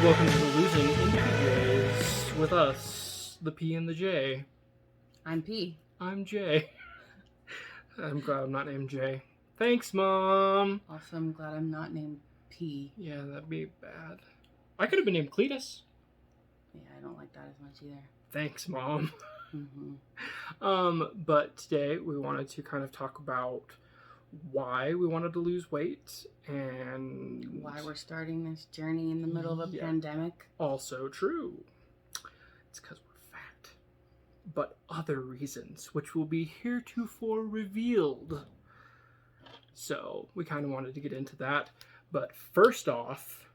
Welcome to the Losing in PJs with us, the P and the J. I'm P. I'm J. I'm glad I'm not named J. Thanks, Mom. Also, I'm glad I'm not named P. Yeah, that'd be bad. I could have been named Cletus. Yeah, I don't like that as much either. Thanks, Mom. Mm-hmm. But today we wanted to kind of talk about why we wanted to lose weight and Why we're starting this journey in the middle of a pandemic. Also true. It's because we're fat. But other reasons, which will be heretofore revealed. So we kind of wanted to get into that. But first off,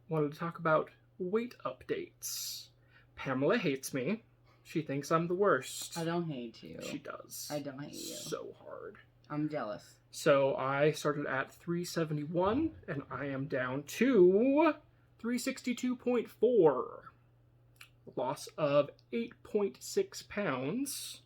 wanted to talk about weight updates. Pamela hates me. She thinks I'm the worst. I don't hate you. She does. I don't hate you. So hard. I'm jealous. So I started at 371, and I am down to 362.4. Loss of 8.6 pounds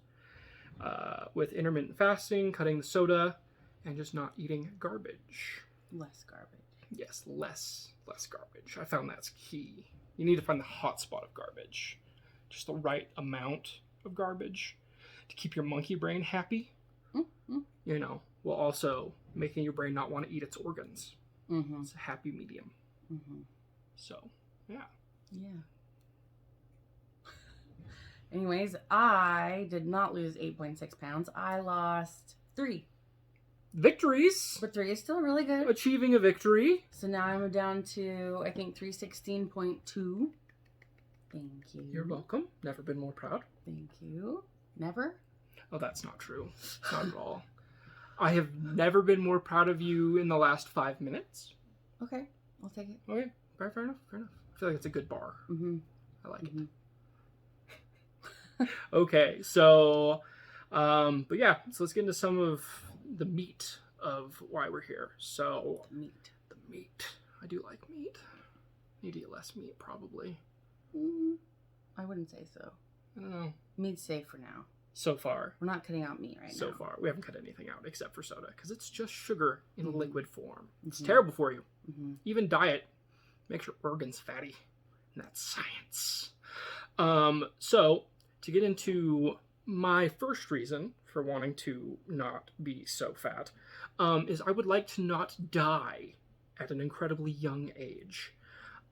with intermittent fasting, cutting the soda, and just not eating garbage. Less garbage. Yes, less garbage. I found that's key. You need to find the hot spot of garbage. Just the right amount of garbage to keep your monkey brain happy. Mm-hmm. You know, while also making your brain not want to eat its organs. Mm-hmm. It's a happy medium. Mm-hmm. So, yeah. Yeah. Anyways, I did not lose 8.6 pounds. I lost 3. Victories! But 3 is still really good. Achieving a victory. So now I'm down to, I think, 316.2. Thank you. You're welcome. Never been more proud. Thank you. Never? Oh, that's not true. Not at all. I have never been more proud of you in the last 5 minutes. Okay. I'll take it. Okay. Fair enough. I feel like it's a good bar. Mm-hmm. I like it. Okay, so, but yeah, so let's get into some of the meat of why we're here. So, the meat. I do like meat. Need to eat less meat, probably. I wouldn't say so. I don't know. Meat's safe for now. So far. We're not cutting out meat right now. So far. We haven't cut anything out except for soda, because it's just sugar in liquid form. It's Mhm. terrible for you. Mm-hmm. Even diet makes your organs fatty. And that's science. So, to get into my first reason for wanting to not be so fat, is I would like to not die at an incredibly young age.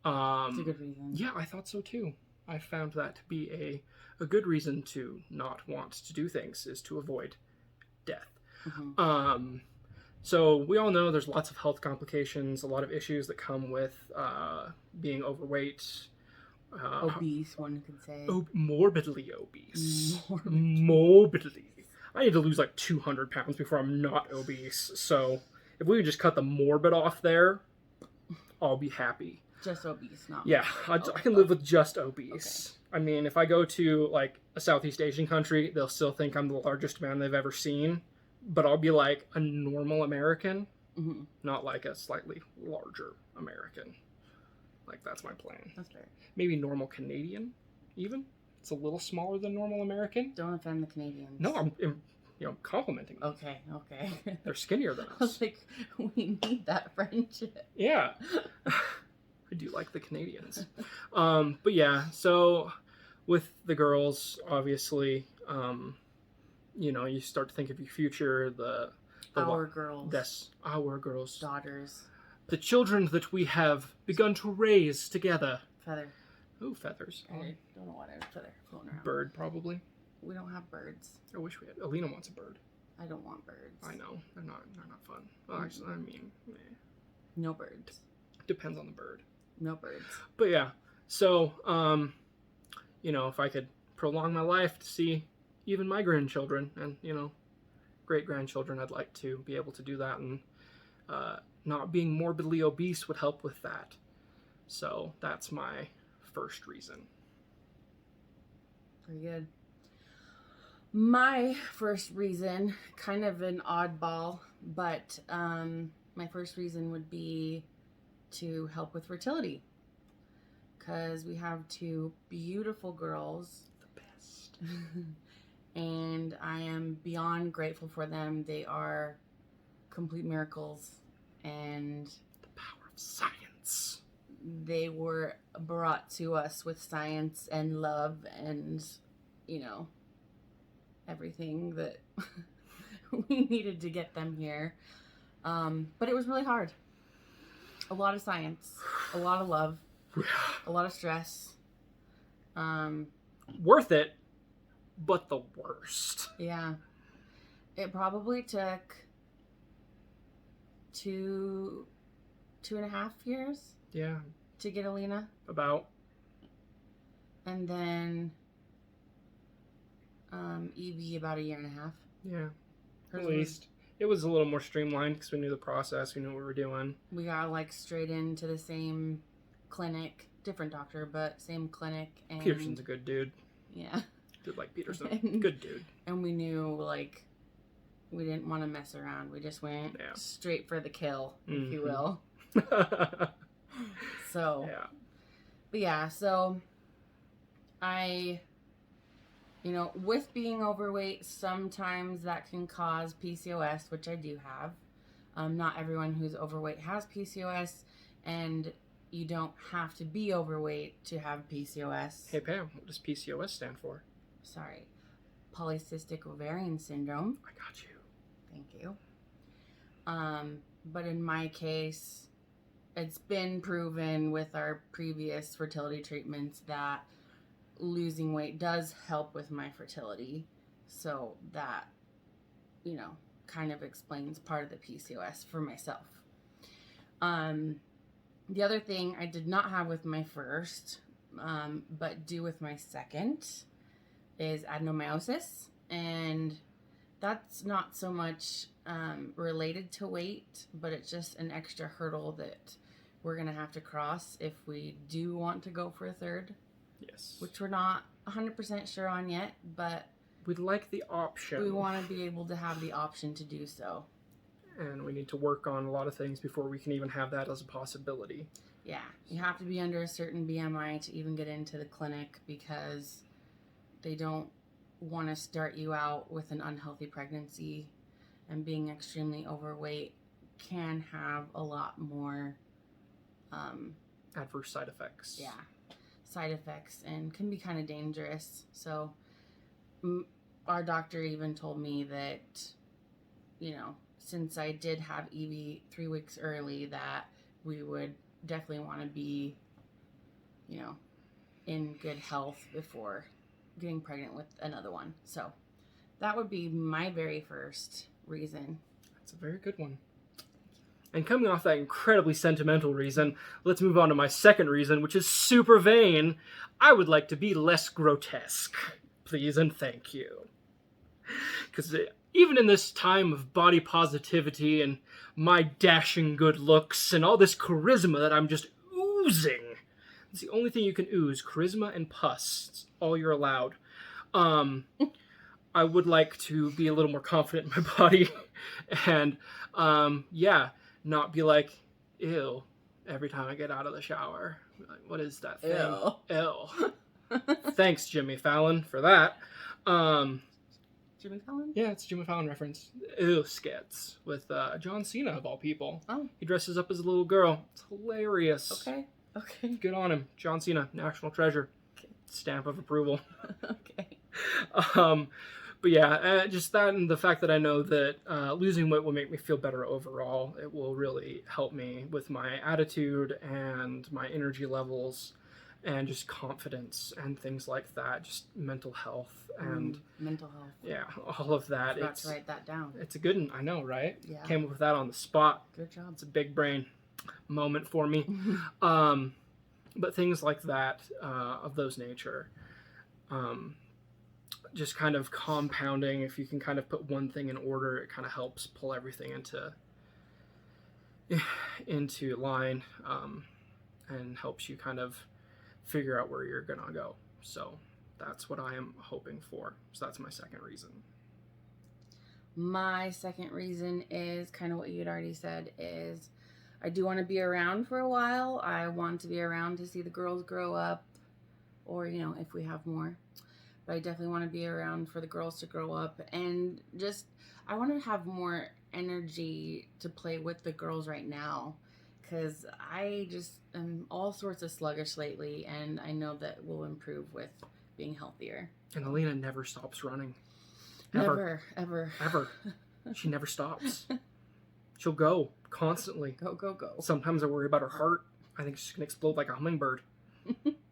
That's a good reason. Yeah, I thought so too. I found that to be a good reason to not want to do things, is to avoid death. Mm-hmm. So we all know there's lots of health complications, a lot of issues that come with being overweight. Obese, one could say. Morbidly obese. Morbidly. I need to lose like 200 pounds before I'm not obese. So if we could just cut the morbid off there, I'll be happy. Just obese, not. Yeah, I can live with just obese. Okay. I mean, if I go to like a Southeast Asian country, they'll still think I'm the largest man they've ever seen. But I'll be like a normal American, not like a slightly larger American. Like, that's my plan. That's fair. Maybe normal Canadian, even. It's a little smaller than normal American. Don't offend the Canadians. No, I'm complimenting them. Okay. They're skinnier than us. I was like, we need that friendship. Yeah. I do like the Canadians. But yeah, so with the girls, obviously, you start to think of your future, our girls. Yes, our girls. Daughters. The children that we have begun to raise together. Feather. Oh, feathers. I don't know what I was feather floating around. Bird, probably. We don't have birds. I wish we had. Alina wants a bird. I don't want birds. I know. They're not fun. Well, actually, I mean, no birds. Depends on the bird. No birds. But yeah, so, if I could prolong my life to see even my grandchildren and, great-grandchildren, I'd like to be able to do that, and not being morbidly obese would help with that. So that's my first reason. Very good. My first reason, kind of an oddball, but my first reason would be to help with fertility. Because we have 2 beautiful girls. The best. And I am beyond grateful for them. They are complete miracles. And the power of science. they were brought to us with science and love and, you know, everything that we needed to get them here. But it was really hard. A lot of science, a lot of love, a lot of stress. Worth it, but the worst. Yeah. It probably took 2.5 years. Yeah. To get Alina. About. And then Evie about 1.5 years. Yeah. Hers At least. It was a little more streamlined because we knew the process, we knew what we were doing. We got like straight into the same clinic, different doctor, but same clinic. And Peterson's a good dude. Yeah. Did like Peterson. Good dude. And we knew like we didn't want to mess around. We just went straight for the kill, if you will. So. Yeah. But yeah, so with being overweight, sometimes that can cause PCOS, which I do have. Not everyone who's overweight has PCOS, and you don't have to be overweight to have PCOS. Hey, Pam, what does PCOS stand for? Sorry. Polycystic ovarian syndrome. I got you. Thank you. But in my case, it's been proven with our previous fertility treatments that losing weight does help with my fertility. So that, kind of explains part of the PCOS for myself. The other thing I did not have with my first, but do with my second, is adenomyosis. And that's not so much related to weight, but it's just an extra hurdle that we're going to have to cross if we do want to go for a third. Yes. Which we're not 100% sure on yet, but we'd like the option. We want to be able to have the option to do so. And we need to work on a lot of things before we can even have that as a possibility. Yeah. You have to be under a certain BMI to even get into the clinic because they don't want to start you out with an unhealthy pregnancy, and being extremely overweight can have a lot more adverse side effects. Yeah. Side effects, and can be kind of dangerous. So our doctor even told me that, since I did have Evie 3 weeks early, that we would definitely want to be, in good health before getting pregnant with another one. So that would be my very first reason. That's a very good one. And coming off that incredibly sentimental reason, let's move on to my second reason, which is super vain. I would like to be less grotesque. Please and thank you. Because even in this time of body positivity and my dashing good looks and all this charisma that I'm just oozing, it's the only thing you can ooze, charisma and pus. It's all you're allowed. I would like to be a little more confident in my body and, not be like, ew, every time I get out of the shower. Like, what is that thing? Ew. Thanks, Jimmy Fallon, for that. Jimmy Fallon? Yeah, it's a Jimmy Fallon reference. Ew skits with John Cena, of all people. Oh. He dresses up as a little girl. It's hilarious. Okay. Good on him. John Cena, national treasure. Okay. Stamp of approval. Okay. But yeah, just that and the fact that I know that losing weight will make me feel better overall. It will really help me with my attitude and my energy levels and just confidence and things like that. Just mental health and... mental health. Yeah, all of that. I forgot to write that down. It's a good one. I know, right? Yeah. Came up with that on the spot. Good job. It's a big brain moment for me. But things like that, of those nature, just kind of compounding. If you can kind of put one thing in order, it kind of helps pull everything into line, and helps you kind of figure out where you're gonna go. So that's what I am hoping for. So that's my second reason. My second reason is kind of what you had already said, is I do want to be around for a while. I want to be around to see the girls grow up, or, if we have more. But I definitely want to be around for the girls to grow up, and just, I want to have more energy to play with the girls right now, because I just am all sorts of sluggish lately, and I know that will improve with being healthier. And Alina never stops running. Ever. Ever. She never stops. She'll go constantly. Go. Sometimes I worry about her heart. I think she's going to explode like a hummingbird.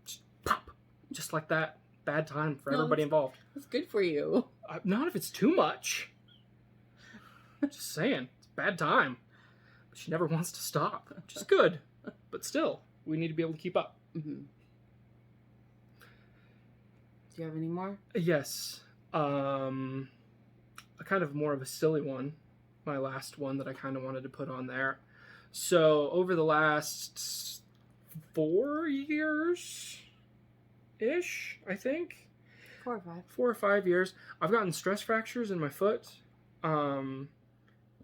Just pop. Just like that. Bad time for everybody involved. That's good for you. Not if it's too much. Just saying. It's a bad time. But she never wants to stop. Which is good. But still, we need to be able to keep up. Mm-hmm. Do you have any more? Yes. A kind of more of a silly one. My last one that I kind of wanted to put on there. So, over the last 4 years-ish, I think. 4 or 5. 4 or 5 years. I've gotten stress fractures in my foot. And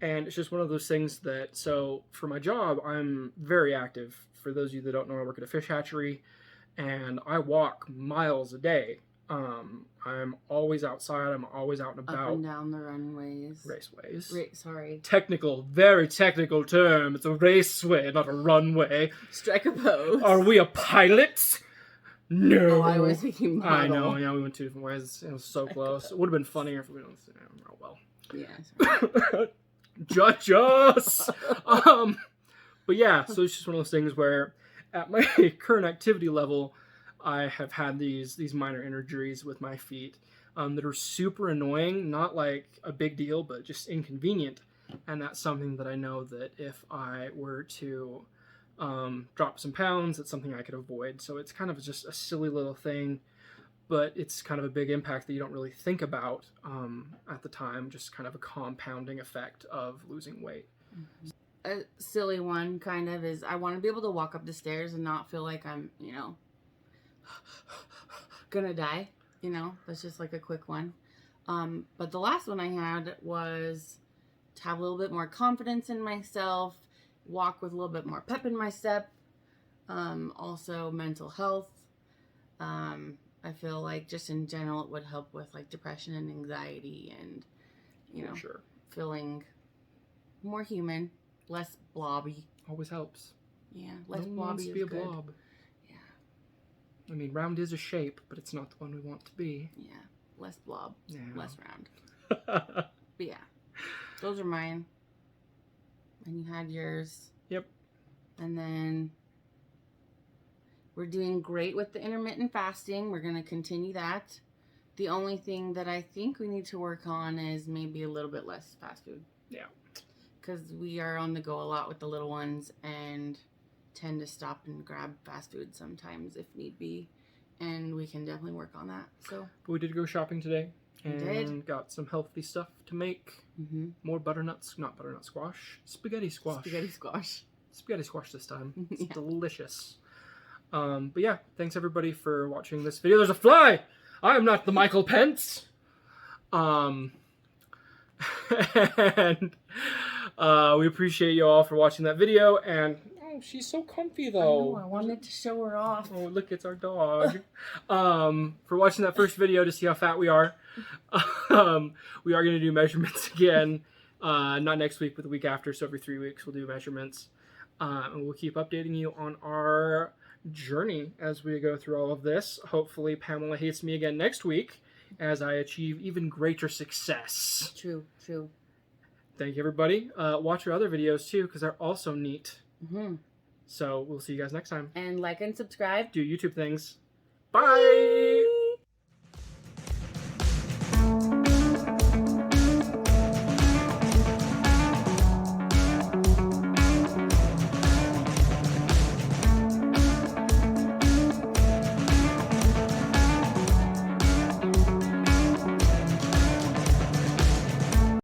it's just one of those things that, so for my job, I'm very active. For those of you that don't know, I work at a fish hatchery, and I walk miles a day. I'm always outside. I'm always out and about. Up and down the runways. Raceways. Sorry. Technical, very technical term. It's a raceway, not a runway. Strike a pose. Are we a pilot? No. Oh, I was thinking model. I know, yeah, we went 2 different ways. It was so close. It would have been funnier if we don't. Oh, well. Yeah. Judge us! But yeah, so it's just one of those things where at my current activity level, I have had these minor injuries with my feet that are super annoying, not like a big deal, but just inconvenient. And that's something that I know that if I were to drop some pounds, it's something I could avoid. So it's kind of just a silly little thing, but it's kind of a big impact that you don't really think about at the time, just kind of a compounding effect of losing weight. Mm-hmm. A silly one kind of is I want to be able to walk up the stairs and not feel like I'm, gonna die. That's just like a quick one. But the last one I had was to have a little bit more confidence in myself, walk with a little bit more pep in my step. Also mental health. I feel like just in general it would help with like depression and anxiety and, Sure. feeling more human, less blobby. Always helps. Yeah, less no one blobby wants to is be a good. blob. Yeah. I mean, round is a shape, but it's not the one we want to be. Yeah, less blob, Yeah. less round. But yeah, those are mine. And you had yours. Yep. And then we're doing great with the intermittent fasting. We're going to continue that. The only thing that I think we need to work on is maybe a little bit less fast food. Yeah. Because we are on the go a lot with the little ones and tend to stop and grab fast food sometimes if need be. And we can definitely work on that. So, but we did go shopping today. We And got some healthy stuff to make. Mm-hmm. More not butternut squash. Spaghetti squash. Spaghetti squash this time. It's delicious. But yeah, thanks everybody for watching this video. There's a fly! I am not the Michael Pence! And we appreciate you all for watching that video. And oh, she's so comfy though. I wanted to show her off. Oh, look, it's our dog. For watching that first video to see how fat we are. We are going to do measurements again. Not next week, but the week after. So every 3 weeks we'll do measurements. And we'll keep updating you on our journey as we go through all of this. Hopefully Pamela hates me again next week as I achieve even greater success. True. Thank you, everybody. Watch our other videos too, because they're also neat. Mm-hmm. So we'll see you guys next time. And like and subscribe. Do YouTube things. Bye!